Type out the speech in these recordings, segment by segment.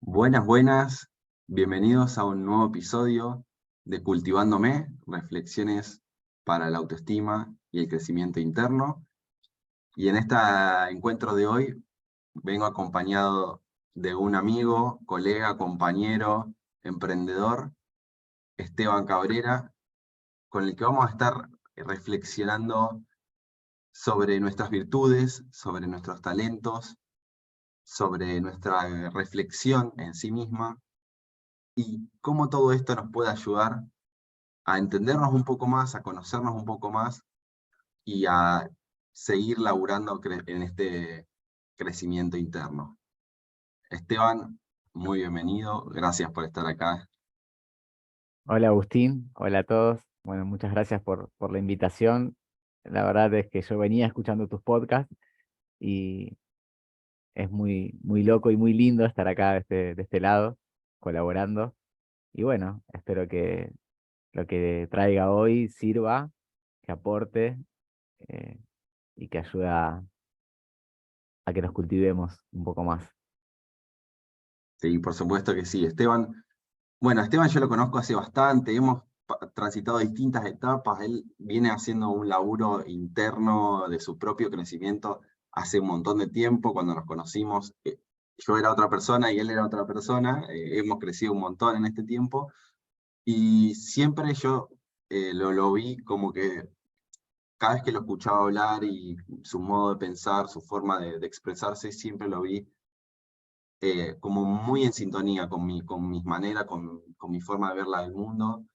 Buenas, buenas. Bienvenidos a un nuevo episodio de Cultivándome, reflexiones para la autoestima y el crecimiento interno. Y en este encuentro de hoy vengo acompañado de un amigo, colega, compañero, emprendedor, Esteban Cabrera, con el que vamos a estar reflexionando sobre nuestras virtudes, sobre nuestros talentos, sobre nuestra reflexión en sí misma y cómo todo esto nos puede ayudar a entendernos un poco más, a conocernos un poco más y a seguir laburando en este crecimiento interno. Esteban, muy bienvenido, gracias por estar acá. Hola Agustín, hola a todos. Bueno, muchas gracias por la invitación. La verdad es que yo venía escuchando tus podcasts y es muy loco y muy lindo estar acá de este lado, colaborando. Y bueno, espero que lo que traiga hoy sirva, que aporte eh, y que ayude a que nos cultivemos un poco más. Sí, por supuesto que sí. Esteban, bueno, Esteban yo lo conozco hace bastante, hemos transitado distintas etapas, él viene haciendo un laburo interno de su propio crecimiento hace un montón de tiempo. Cuando nos conocimos, yo era otra persona y él era otra persona, hemos crecido un montón en este tiempo, y siempre yo lo vi como que cada vez que lo escuchaba hablar y su modo de pensar, su forma de expresarse, siempre lo vi como muy en sintonía con mis maneras, con mi forma de ver el mundo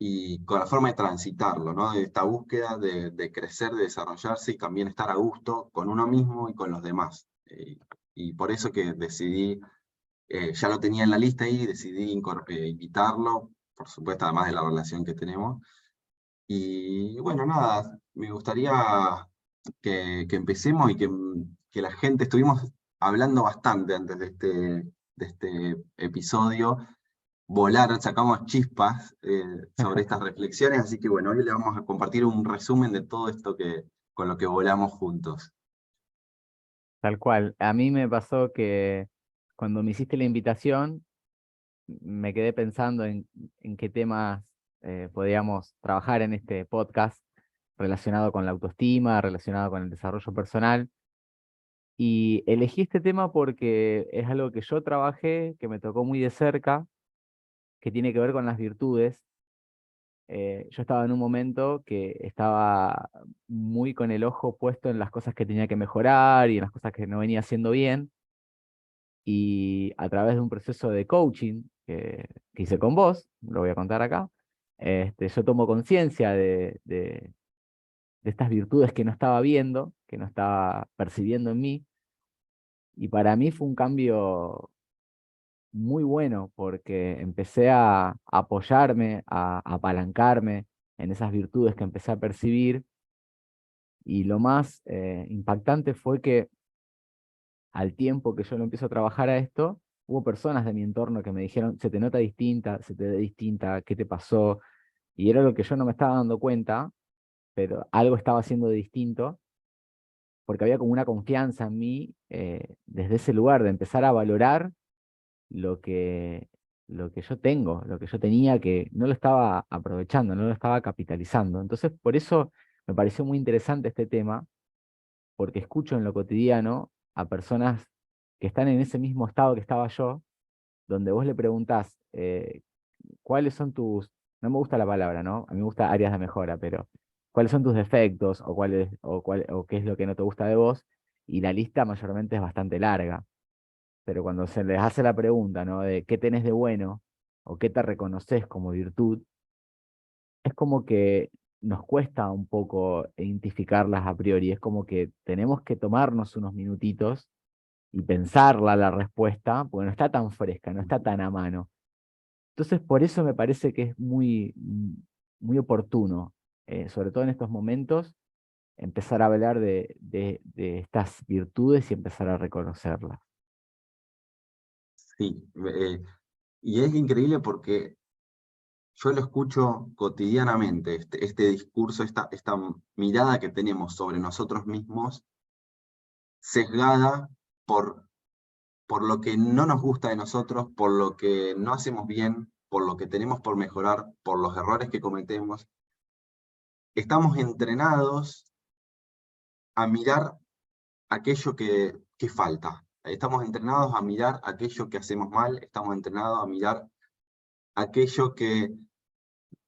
y con la forma de transitarlo, ¿no? De esta búsqueda de crecer, de desarrollarse y también estar a gusto con uno mismo y con los demás. Y por eso que decidí, ya lo tenía en la lista y decidí invitarlo, por supuesto, además de la relación que tenemos. Y bueno, nada, me gustaría que empecemos y que la gente, estuvimos hablando bastante antes de este episodio, volaron, sacamos chispas sobre estas reflexiones, así que bueno, hoy le vamos a compartir un resumen de todo esto con lo que volamos juntos. Tal cual. A mí me pasó que cuando me hiciste la invitación, me quedé pensando en qué temas podíamos trabajar en este podcast relacionado con la autoestima, relacionado con el desarrollo personal. Y elegí este tema porque es algo que yo trabajé, que me tocó muy de cerca, que tiene que ver con las virtudes. Yo estaba en un momento que estaba muy con el ojo puesto en las cosas que tenía que mejorar y en las cosas que no venía haciendo bien. Y a través de un proceso de coaching que hice con vos, lo voy a contar acá, yo tomo conciencia de estas virtudes que no estaba viendo, que no estaba percibiendo en mí, y para mí fue un cambio muy bueno porque empecé a apoyarme, a apalancarme en esas virtudes que empecé a percibir, y lo más impactante fue que al tiempo que yo lo empiezo a trabajar a esto, hubo personas de mi entorno que me dijeron, se te nota distinta, se te ve distinta, ¿qué te pasó? Y era lo que yo no me estaba dando cuenta, pero algo estaba haciendo distinto, porque había como una confianza en mí desde ese lugar de empezar a valorar lo que, lo que yo tengo, lo que yo tenía, que no lo estaba aprovechando, no lo estaba capitalizando. Entonces, por eso me pareció muy interesante este tema, porque escucho en lo cotidiano a personas que están en ese mismo estado que estaba yo, donde vos le preguntás cuáles son tus, no me gusta la palabra, ¿no? A mí me gusta áreas de mejora, pero cuáles son tus defectos o qué es lo que no te gusta de vos, y la lista mayormente es bastante larga. Pero cuando se les hace la pregunta, ¿no? De qué tenés de bueno o qué te reconoces como virtud, es como que nos cuesta un poco identificarlas a priori. Es como que tenemos que tomarnos unos minutitos y pensarla la respuesta, porque no está tan fresca, no está tan a mano. Entonces, por eso me parece que es muy oportuno, sobre todo en estos momentos, empezar a hablar de estas virtudes y empezar a reconocerlas. Sí, y es increíble porque yo lo escucho cotidianamente, este discurso, esta mirada que tenemos sobre nosotros mismos, sesgada por por lo que no nos gusta de nosotros, por lo que no hacemos bien, por lo que tenemos por mejorar, por los errores que cometemos. Estamos entrenados a mirar aquello que falta. Estamos entrenados a mirar aquello que hacemos mal, estamos entrenados a mirar aquello que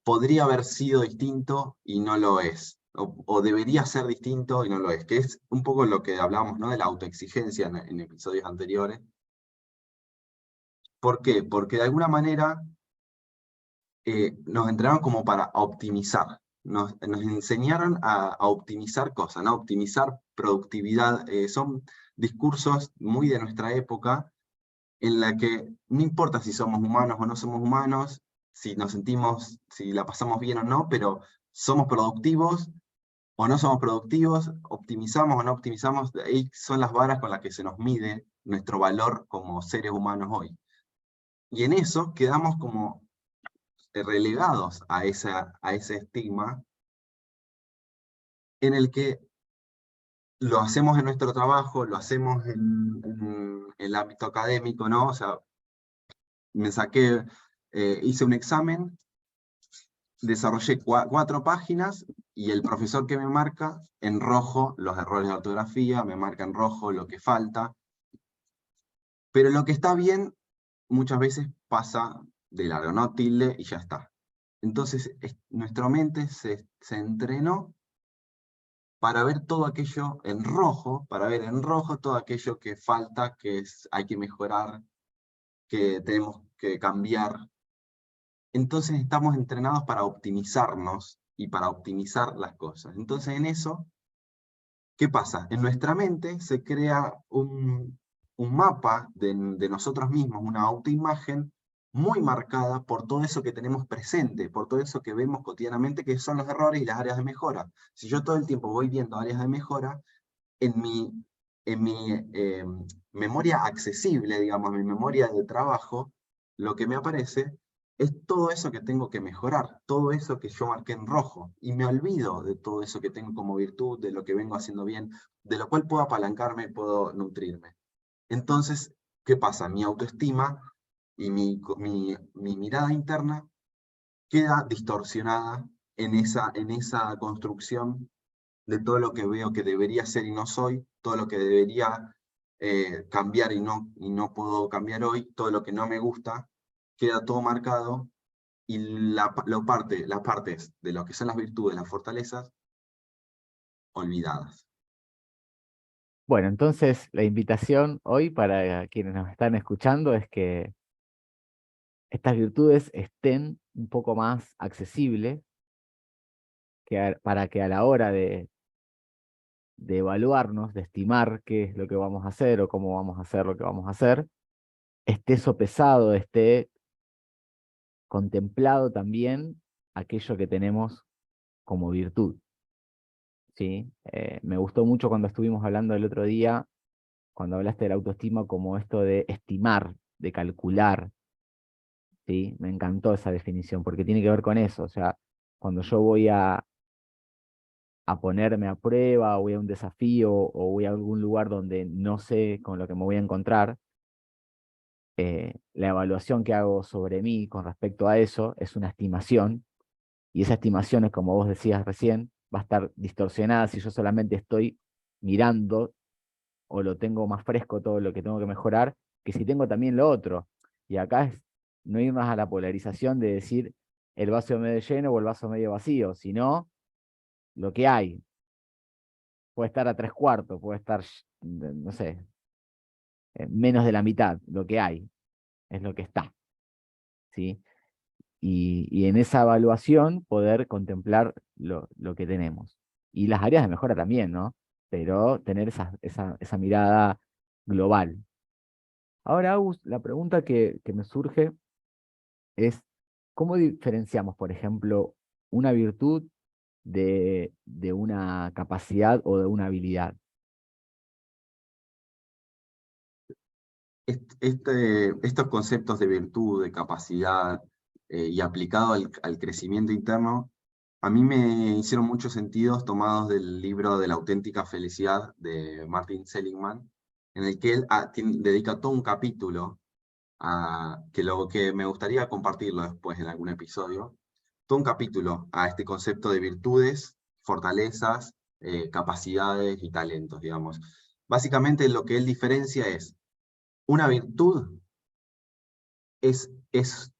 podría haber sido distinto y no lo es, o debería ser distinto y no lo es, que es un poco lo que hablamos, ¿no?, de la autoexigencia en episodios anteriores. ¿Por qué? Porque de alguna manera nos entrenaron como para optimizar, nos enseñaron a optimizar cosas, ¿no?, a optimizar productividad. Son discursos muy de nuestra época, en la que no importa si somos humanos o no somos humanos, si nos sentimos, si la pasamos bien o no, pero somos productivos o no somos productivos, optimizamos o no optimizamos. De ahí son las varas con las que se nos mide nuestro valor como seres humanos hoy. Y en eso quedamos como relegados a ese estigma, en el que lo hacemos en nuestro trabajo, lo hacemos en el ámbito académico, ¿no? O sea, me saqué, hice un examen, desarrollé 4 páginas, y el profesor que me marca en rojo los errores de ortografía, me marca en rojo lo que falta, pero lo que está bien muchas veces pasa de largo, ¿no? Tilde y ya está. Entonces nuestra mente se entrenó para ver todo aquello en rojo, para ver en rojo todo aquello que falta, hay que mejorar, que tenemos que cambiar. Entonces estamos entrenados para optimizarnos y para optimizar las cosas. Entonces en eso, ¿qué pasa? En nuestra mente se crea un mapa de nosotros mismos, una autoimagen muy marcada por todo eso que tenemos presente, por todo eso que vemos cotidianamente, que son los errores y las áreas de mejora. Si yo todo el tiempo voy viendo áreas de mejora, en mi memoria accesible, digamos, mi memoria de trabajo, lo que me aparece es todo eso que tengo que mejorar, todo eso que yo marqué en rojo, y me olvido de todo eso que tengo como virtud, de lo que vengo haciendo bien, de lo cual puedo apalancarme, puedo nutrirme. Entonces, ¿qué pasa? Mi autoestima y mi mirada interna queda distorsionada en esa construcción de todo lo que veo que debería ser y no soy, todo lo que debería cambiar y no puedo cambiar hoy, todo lo que no me gusta, queda todo marcado, y las partes de lo que son las virtudes, las fortalezas, olvidadas. Bueno, entonces la invitación hoy para quienes nos están escuchando es que estas virtudes estén un poco más accesibles, para que a la hora de evaluarnos, de estimar qué es lo que vamos a hacer o cómo vamos a hacer lo que vamos a hacer, esté sopesado, esté contemplado también aquello que tenemos como virtud, ¿sí? Me gustó mucho cuando estuvimos hablando el otro día, cuando hablaste de la autoestima, como esto de estimar, de calcular, ¿sí? Me encantó esa definición, porque tiene que ver con eso. O sea, cuando yo voy a ponerme a prueba, o voy a un desafío, o voy a algún lugar donde no sé con lo que me voy a encontrar, la evaluación que hago sobre mí con respecto a eso es una estimación, y esa estimación es, como vos decías recién, va a estar distorsionada si yo solamente estoy mirando o lo tengo más fresco todo lo que tengo que mejorar, que si tengo también lo otro. Y acá es no ir más a la polarización de decir el vaso medio lleno o el vaso medio vacío, sino lo que hay. Puede estar a 3/4, puede estar, no sé, menos de la mitad. Lo que hay es lo que está, ¿sí? Y en esa evaluación poder contemplar lo que tenemos. Y las áreas de mejora también, ¿no? Pero tener esa mirada global. Ahora, Agus, la pregunta que me surge es, ¿cómo diferenciamos, por ejemplo, una virtud de una capacidad o de una habilidad? Estos conceptos de virtud, de capacidad, y aplicado al crecimiento interno, a mí me hicieron muchos sentidos tomados del libro de la auténtica felicidad de Martin Seligman, en el que él dedica todo un capítulo que me gustaría compartirlo después en algún episodio, todo un capítulo a este concepto de virtudes, fortalezas, capacidades y talentos, digamos. Básicamente lo que él diferencia es, una virtud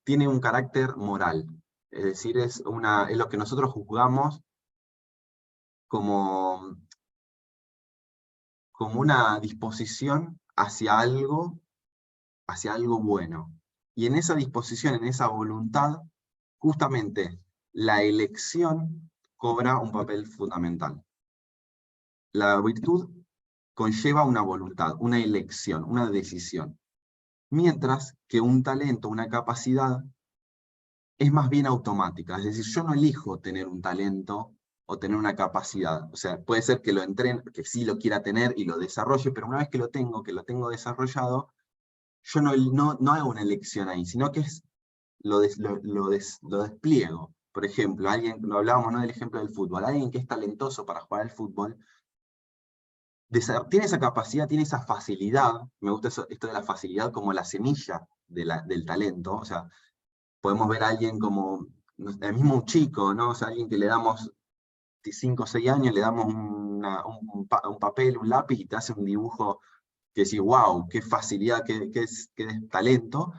tiene un carácter moral, es decir, es lo que nosotros juzgamos como, como una disposición hacia algo bueno. Y en esa disposición, en esa voluntad, justamente la elección cobra un papel fundamental. La virtud conlleva una voluntad, una elección, una decisión. Mientras que un talento, una capacidad, es más bien automática. Es decir, yo no elijo tener un talento o tener una capacidad. O sea, puede ser que lo entrene, que sí lo quiera tener y lo desarrolle, pero una vez que lo tengo desarrollado, yo no hago una elección ahí, sino que lo despliego. Por ejemplo, lo hablábamos, ¿no?, del ejemplo del fútbol. Alguien que es talentoso para jugar al fútbol, tiene esa capacidad, tiene esa facilidad. Me gusta esto de la facilidad como la semilla del talento. O sea, podemos ver a alguien como, el mismo un chico, ¿no? O sea, alguien que le damos 5 o 6 años, le damos un papel, un lápiz y te hace un dibujo que decís, wow, qué facilidad, qué talento,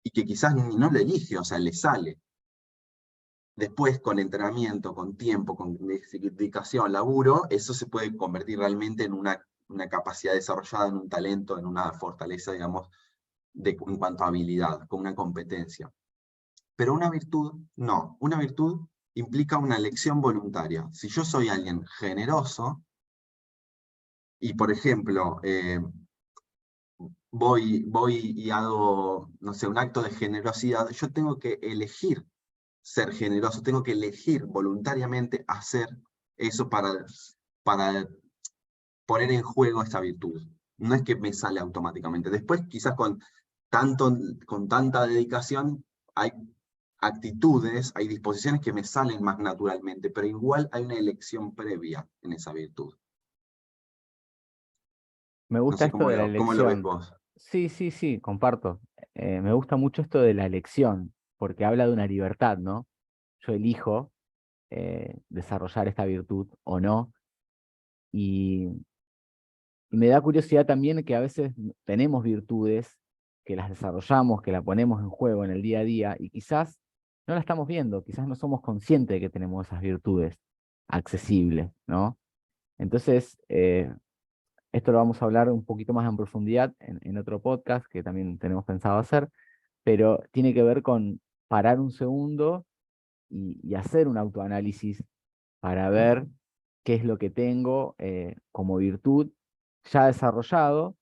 y que quizás no lo elige, o sea, le sale. Después, con entrenamiento, con tiempo, con dedicación, laburo, eso se puede convertir realmente en una capacidad desarrollada, en un talento, en una fortaleza, digamos, en cuanto a habilidad, con una competencia. Pero una virtud, no. Una virtud implica una elección voluntaria. Si yo soy alguien generoso, y por ejemplo, voy y hago, no sé, un acto de generosidad, yo tengo que elegir ser generoso, tengo que elegir voluntariamente hacer eso para poner en juego esta virtud. No es que me sale automáticamente. Después, quizás con tanta dedicación, hay actitudes, hay disposiciones que me salen más naturalmente, pero igual hay una elección previa en esa virtud. Me No gusta sé esto de la cómo lo ves elección. vos. Sí, sí, sí, comparto. Me gusta mucho esto de la elección, porque habla de una libertad, ¿no? Yo elijo desarrollar esta virtud o no. Y, y me da curiosidad también que a veces tenemos virtudes, que las desarrollamos, que la ponemos en juego en el día a día, y quizás no la estamos viendo, quizás no somos conscientes de que tenemos esas virtudes accesibles, ¿no? Entonces, esto lo vamos a hablar un poquito más en profundidad en otro podcast que también tenemos pensado hacer, pero tiene que ver con parar un segundo y hacer un autoanálisis para ver qué es lo que tengo como virtud ya desarrollado,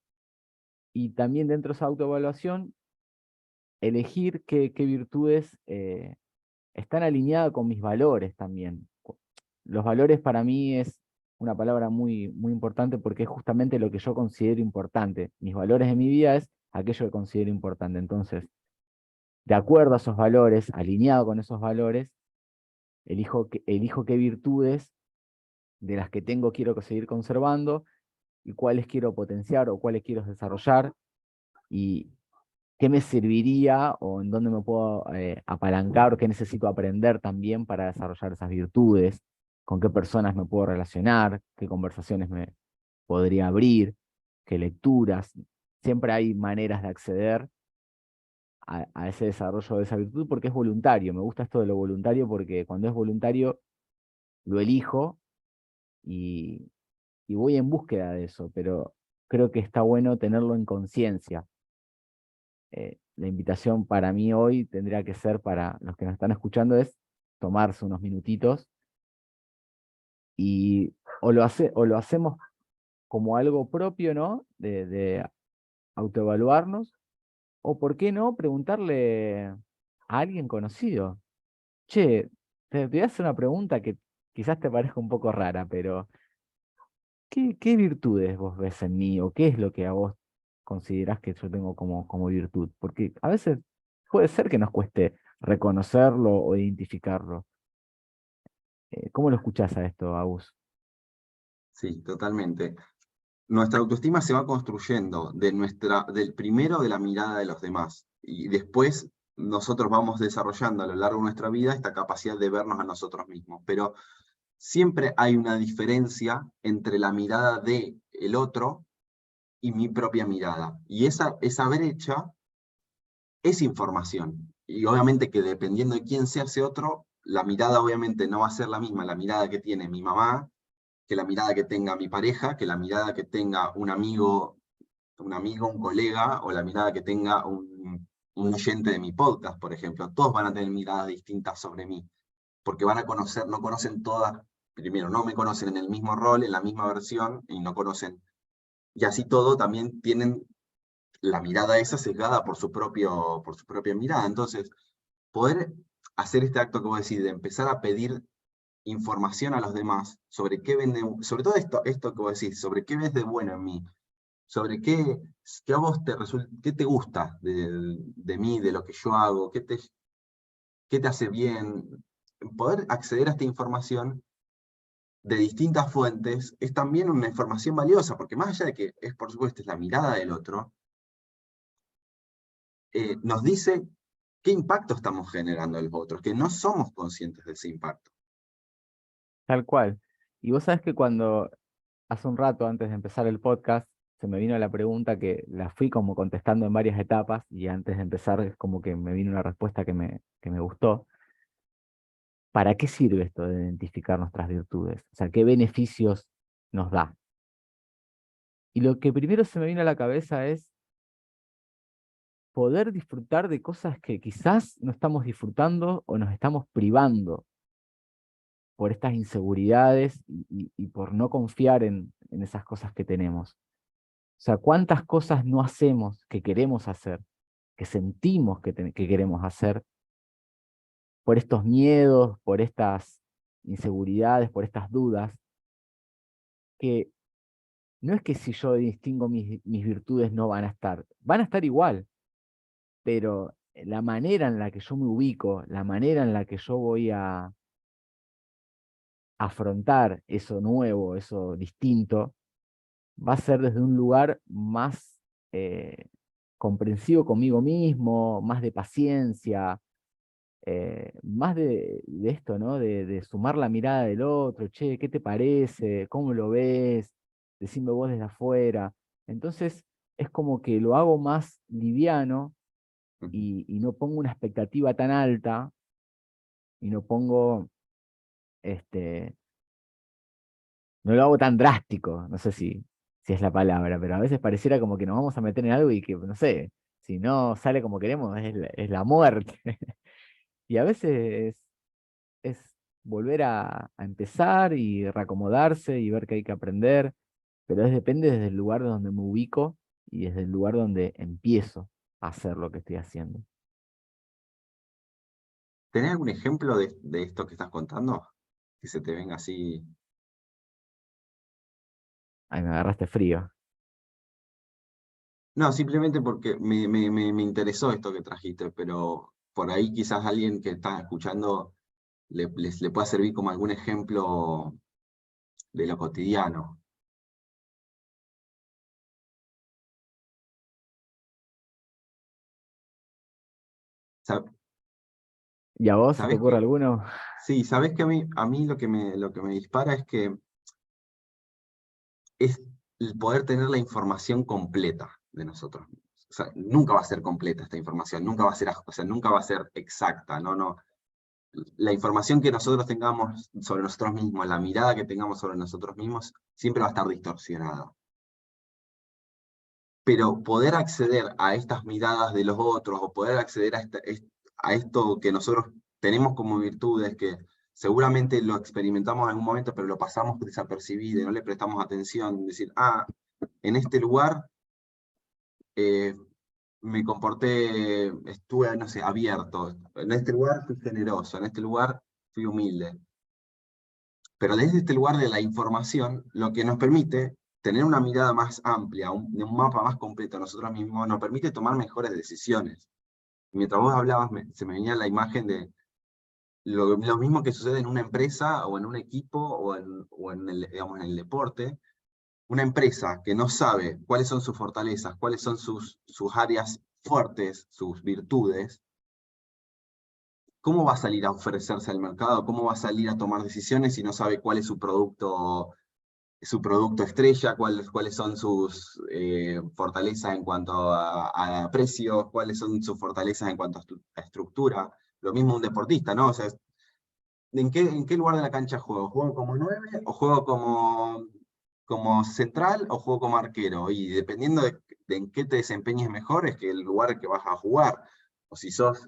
y también dentro de esa autoevaluación elegir qué virtudes están alineadas con mis valores también. Los valores para mí es una palabra muy, muy importante porque es justamente lo que yo considero importante. Mis valores de mi vida es aquello que considero importante. Entonces, de acuerdo a esos valores, alineado con esos valores, elijo qué virtudes de las que tengo quiero seguir conservando y cuáles quiero potenciar o cuáles quiero desarrollar, y qué me serviría o en dónde me puedo apalancar o qué necesito aprender también para desarrollar esas virtudes, con qué personas me puedo relacionar, qué conversaciones me podría abrir, qué lecturas. Siempre hay maneras de acceder a ese desarrollo de esa virtud porque es voluntario. Me gusta esto de lo voluntario porque cuando es voluntario lo elijo y, y voy en búsqueda de eso, pero creo que está bueno tenerlo en conciencia. La invitación para mí hoy tendría que ser para los que nos están escuchando es tomarse unos minutitos y o lo hacemos como algo propio, ¿no? De autoevaluarnos, o por qué no preguntarle a alguien conocido. Che, te voy a hacer una pregunta que quizás te parezca un poco rara, pero ¿qué virtudes vos ves en mí o qué es lo que a vos considerás que yo tengo como virtud? Porque a veces puede ser que nos cueste reconocerlo o identificarlo. ¿Cómo lo escuchás a esto, Agus? Sí, totalmente. nuestra autoestima se va construyendo del primero de la mirada de los demás. Y después nosotros vamos desarrollando a lo largo de nuestra vida esta capacidad de vernos a nosotros mismos. Pero siempre hay una diferencia entre la mirada del otro y mi propia mirada. Y esa brecha es información. Y obviamente que dependiendo de quién sea ese otro, la mirada obviamente no va a ser la misma, la mirada que tiene mi mamá, que la mirada que tenga mi pareja, que la mirada que tenga un amigo, un colega, o la mirada que tenga un oyente de mi podcast, por ejemplo. Todos van a tener miradas distintas sobre mí, porque van a conocer, no conocen todas, primero, no me conocen en el mismo rol, en la misma versión, y no conocen, y así todo también tienen la mirada esa sesgada por su propia mirada. Entonces, poder hacer este acto que vos decís, de empezar a pedir información a los demás sobre qué ven sobre todo esto que vos decís, sobre qué ves de bueno en mí, sobre qué a vos qué te gusta de mí, de lo que yo hago, qué te hace bien. Poder acceder a esta información de distintas fuentes es también una información valiosa, porque más allá de que es, por supuesto, es la mirada del otro, nos dice qué impacto estamos generando en los otros, que no somos conscientes de ese impacto. Tal cual. Y vos sabés que cuando hace un rato, antes de empezar el podcast, se me vino la pregunta que la fui como contestando en varias etapas y antes de empezar es como que me vino una respuesta que me gustó. ¿Para qué sirve esto de identificar nuestras virtudes? O sea, ¿qué beneficios nos da? Y lo que primero se me vino a la cabeza es poder disfrutar de cosas que quizás no estamos disfrutando o nos estamos privando por estas inseguridades y por no confiar en esas cosas que tenemos. O sea, ¿cuántas cosas no hacemos que queremos hacer, que sentimos que queremos hacer por estos miedos, por estas inseguridades, por estas dudas, que no es que si yo distingo mis virtudes no van a estar igual, pero la manera en la que yo me ubico, la manera en la que yo voy a afrontar eso nuevo, eso distinto, va a ser desde un lugar más comprensivo conmigo mismo, más de paciencia, más de esto, ¿no? De sumar la mirada del otro, che, ¿qué te parece? ¿Cómo lo ves? Decime vos desde afuera. Entonces, es como que lo hago más liviano y no pongo una expectativa tan alta y no pongo, este, no lo hago tan drástico, no sé si es la palabra, pero a veces pareciera como que nos vamos a meter en algo y que, no sé, si no sale como queremos, es la muerte. Y a veces es volver a empezar y reacomodarse y ver que hay que aprender, pero depende desde el lugar donde me ubico y desde el lugar donde empiezo a hacer lo que estoy haciendo. ¿Tenés algún ejemplo de esto que estás contando? Que se te venga así. Ay, me agarraste frío. No, simplemente porque me interesó esto que trajiste, pero por ahí quizás alguien que está escuchando le pueda servir como algún ejemplo de lo cotidiano. Sa- ¿Y a vos se te ¿Sabés ocurre que? alguno? Sí, sabés que a mí lo que me dispara es que es el poder tener la información completa de nosotros mismos. O sea, nunca va a ser completa esta información, nunca va a ser, o sea, nunca va a ser exacta, no, no. La información que nosotros tengamos sobre nosotros mismos, la mirada que tengamos sobre nosotros mismos, siempre va a estar distorsionada. Pero poder acceder a estas miradas de los otros, o poder acceder a esto que nosotros tenemos como virtudes, que seguramente lo experimentamos en algún momento, pero lo pasamos desapercibido, no le prestamos atención, decir, en este lugar eh, me comporté, estuve, no sé, abierto, en este lugar fui generoso, en este lugar fui humilde. Pero desde este lugar de la información, lo que nos permite tener una mirada más amplia, un mapa más completo de nosotros mismos, nos permite tomar mejores decisiones. Mientras vos hablabas, se me venía la imagen de lo mismo que sucede en una empresa, o en un equipo, o en el, digamos, en el deporte, una empresa que no sabe cuáles son sus fortalezas, cuáles son sus áreas fuertes, sus virtudes, ¿cómo va a salir a ofrecerse al mercado? ¿Cómo va a salir a tomar decisiones si no sabe cuál es su producto estrella, cuáles son sus fortalezas en cuanto a precios, cuáles son sus fortalezas en cuanto a estructura? Lo mismo un deportista, ¿no? O sea, ¿en qué lugar de la cancha juego? ¿Juego como 9 o juego como central o juego como arquero? Y dependiendo de en qué te desempeñes mejor, es que el lugar que vas a jugar. O si sos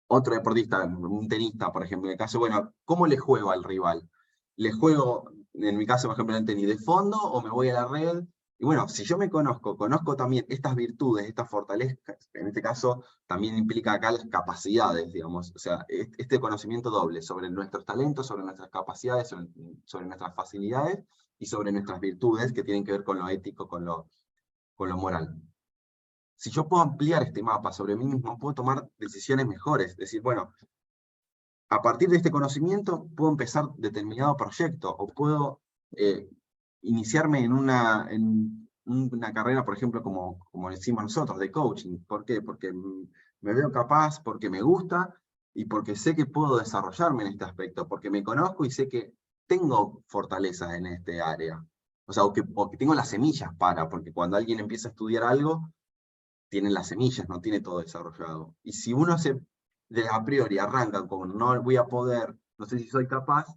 otro deportista, un tenista, por ejemplo, en el caso, bueno, ¿cómo le juego al rival? ¿Le juego, en mi caso, por ejemplo, en el tenis, de fondo o me voy a la red? Y bueno, si yo me conozco también estas virtudes, estas fortalezas, en este caso también implica acá las capacidades, digamos, o sea, este conocimiento doble sobre nuestros talentos, sobre nuestras capacidades, sobre nuestras facilidades y sobre nuestras virtudes que tienen que ver con lo ético, con lo moral. Si yo puedo ampliar este mapa sobre mí mismo, puedo tomar decisiones mejores, decir, bueno, a partir de este conocimiento puedo empezar determinado proyecto o puedo eh, iniciarme en una carrera, por ejemplo, como decimos nosotros, de coaching. ¿Por qué? Porque me veo capaz, porque me gusta y porque sé que puedo desarrollarme en este aspecto, porque me conozco y sé que tengo fortalezas en este área. O sea, o que tengo las semillas porque cuando alguien empieza a estudiar algo, tiene las semillas, no tiene todo desarrollado. Y si uno a priori arranca como no voy a poder, no sé si soy capaz,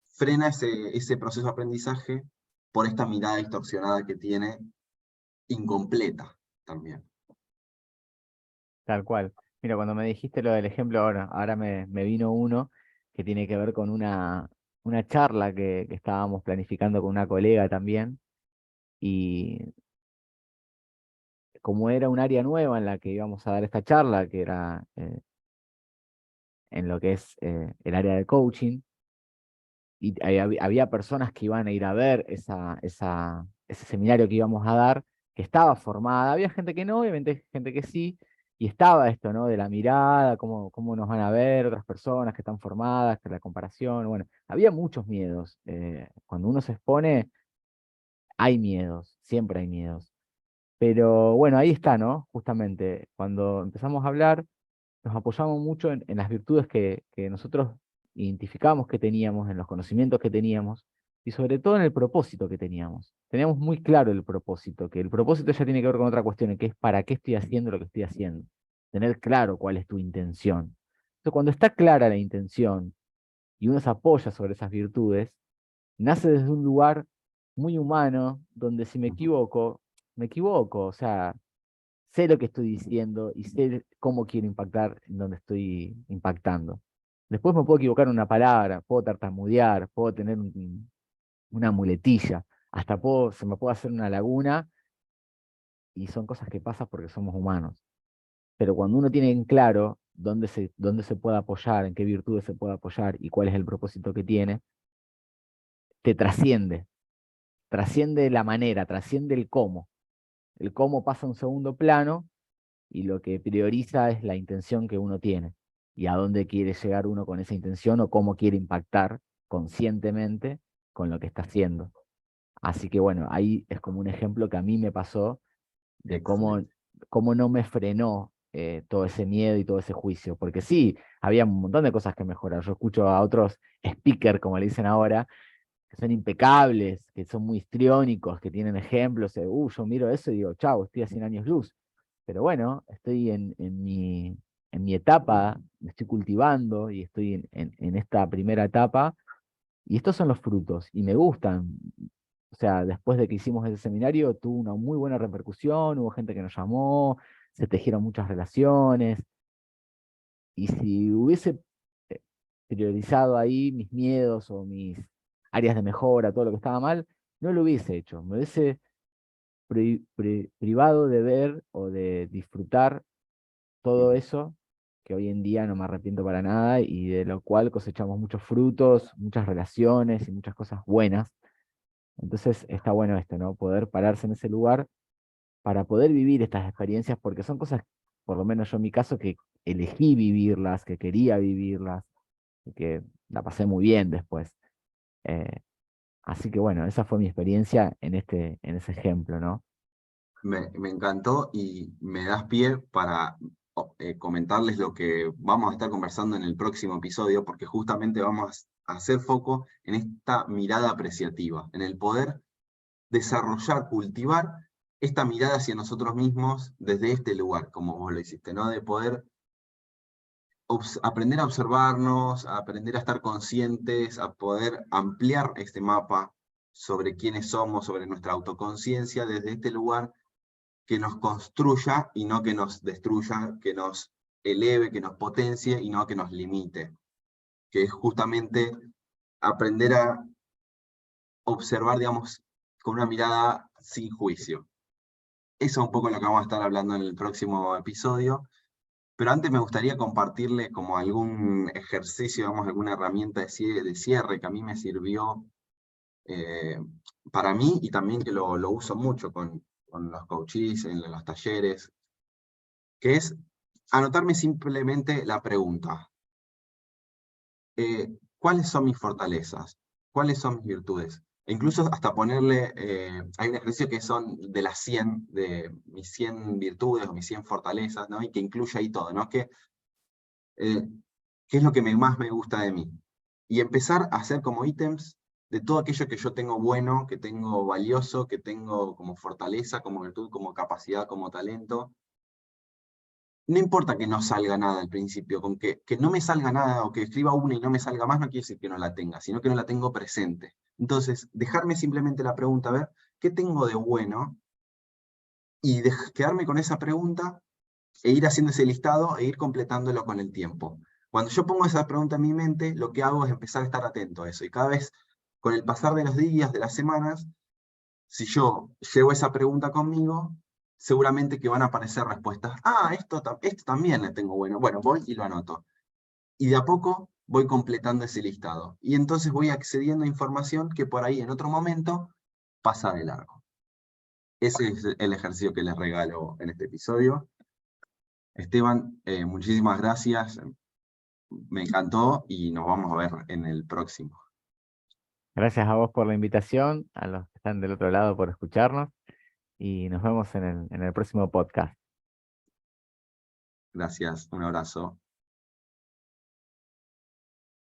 frena ese proceso de aprendizaje por esta mirada distorsionada que tiene, incompleta también. Tal cual. Mira, cuando me dijiste lo del ejemplo, ahora me vino uno que tiene que ver con una charla que estábamos planificando con una colega también, y como era un área nueva en la que íbamos a dar esta charla, que era en lo que es el área de coaching, y había personas que iban a ir a ver ese seminario que íbamos a dar, que estaba formada, había gente que no, obviamente gente que sí, y estaba esto, ¿no? De la mirada, cómo nos van a ver otras personas que están formadas, que la comparación, bueno, había muchos miedos. Cuando uno se expone, hay miedos, siempre hay miedos. Pero bueno, ahí está, ¿no? Justamente, cuando empezamos a hablar, nos apoyamos mucho en las virtudes que nosotros identificamos que teníamos, en los conocimientos que teníamos, y sobre todo en el propósito que teníamos. Teníamos muy claro el propósito, que el propósito ya tiene que ver con otra cuestión, que es para qué estoy haciendo lo que estoy haciendo. Tener claro cuál es tu intención. Entonces, cuando está clara la intención y uno se apoya sobre esas virtudes, nace desde un lugar muy humano, donde si me equivoco, o sea, sé lo que estoy diciendo y sé cómo quiero impactar en donde estoy impactando. Después me puedo equivocar en una palabra, puedo tartamudear, puedo tener una muletilla, hasta se me puede hacer una laguna, y son cosas que pasan porque somos humanos. Pero cuando uno tiene en claro dónde se puede apoyar, en qué virtudes se puede apoyar y cuál es el propósito que tiene, te trasciende la manera, trasciende el cómo. El cómo pasa a un segundo plano y lo que prioriza es la intención que uno tiene y a dónde quiere llegar uno con esa intención o cómo quiere impactar conscientemente con lo que está haciendo. Así que bueno, ahí es como un ejemplo que a mí me pasó de cómo, Excelente. cómo no me frenó todo ese miedo y todo ese juicio, porque sí, había un montón de cosas que mejorar. Yo escucho a otros speakers, como le dicen ahora, que son impecables, que son muy histriónicos, que tienen ejemplos, yo miro eso y digo, chau, estoy a 100 años luz. Pero bueno, estoy en mi etapa, me estoy cultivando y estoy en esta primera etapa, y estos son los frutos, y me gustan. O sea, después de que hicimos ese seminario, tuvo una muy buena repercusión, hubo gente que nos llamó, se tejieron muchas relaciones, y si hubiese eh, priorizado ahí mis miedos o mis áreas de mejora, todo lo que estaba mal, no lo hubiese hecho, me hubiese privado de ver o de disfrutar todo eso que hoy en día no me arrepiento para nada y de lo cual cosechamos muchos frutos, muchas relaciones y muchas cosas buenas. Entonces está bueno esto, ¿no? Poder pararse en ese lugar para poder vivir estas experiencias, porque son cosas, por lo menos yo en mi caso, que elegí vivirlas, que quería vivirlas y que la pasé muy bien después. Eh, Así que bueno, esa fue mi experiencia en ese ejemplo, ¿no? Me encantó y me das pie para comentarles lo que vamos a estar conversando en el próximo episodio, porque justamente vamos a hacer foco en esta mirada apreciativa, en el poder desarrollar, cultivar esta mirada hacia nosotros mismos desde este lugar, como vos lo hiciste, ¿no? De poder aprender a observarnos, a aprender a estar conscientes, a poder ampliar este mapa sobre quiénes somos, sobre nuestra autoconciencia, desde este lugar que nos construya y no que nos destruya, que nos eleve, que nos potencie y no que nos limite, que es justamente aprender a observar, digamos, con una mirada sin juicio. Eso es un poco lo que vamos a estar hablando en el próximo episodio, pero antes me gustaría compartirle como algún ejercicio, digamos, alguna herramienta de cierre que a mí me sirvió eh, para mí y también que lo uso mucho con los coaches, en los talleres, que es anotarme simplemente la pregunta. ¿Cuáles son mis fortalezas? ¿Cuáles son mis virtudes? E incluso hasta ponerle, hay un ejercicio que son de las 100, de mis 100 virtudes o mis 100 fortalezas, ¿no? Y que incluye ahí todo, ¿no? ¿Qué es lo que más me gusta de mí? Y empezar a hacer como ítems de todo aquello que yo tengo bueno, que tengo valioso, que tengo como fortaleza, como virtud, como capacidad, como talento. No importa que no salga nada al principio, con que no me salga nada o que escriba una y no me salga más, no quiere decir que no la tenga, sino que no la tengo presente. Entonces, dejarme simplemente la pregunta, a ver, ¿qué tengo de bueno? Y quedarme con esa pregunta e ir haciendo ese listado e ir completándolo con el tiempo. Cuando yo pongo esa pregunta en mi mente, lo que hago es empezar a estar atento a eso. Y cada vez, con el pasar de los días, de las semanas, si yo llevo esa pregunta conmigo, seguramente que van a aparecer respuestas. Ah, esto también le tengo bueno. Bueno, voy y lo anoto. Y de a poco voy completando ese listado. Y entonces voy accediendo a información que por ahí en otro momento pasa de largo. Ese es el ejercicio que les regalo en este episodio. Esteban, muchísimas gracias. Me encantó y nos vamos a ver en el próximo. Gracias a vos por la invitación, a los que están del otro lado por escucharnos y nos vemos en el próximo podcast. Gracias, un abrazo.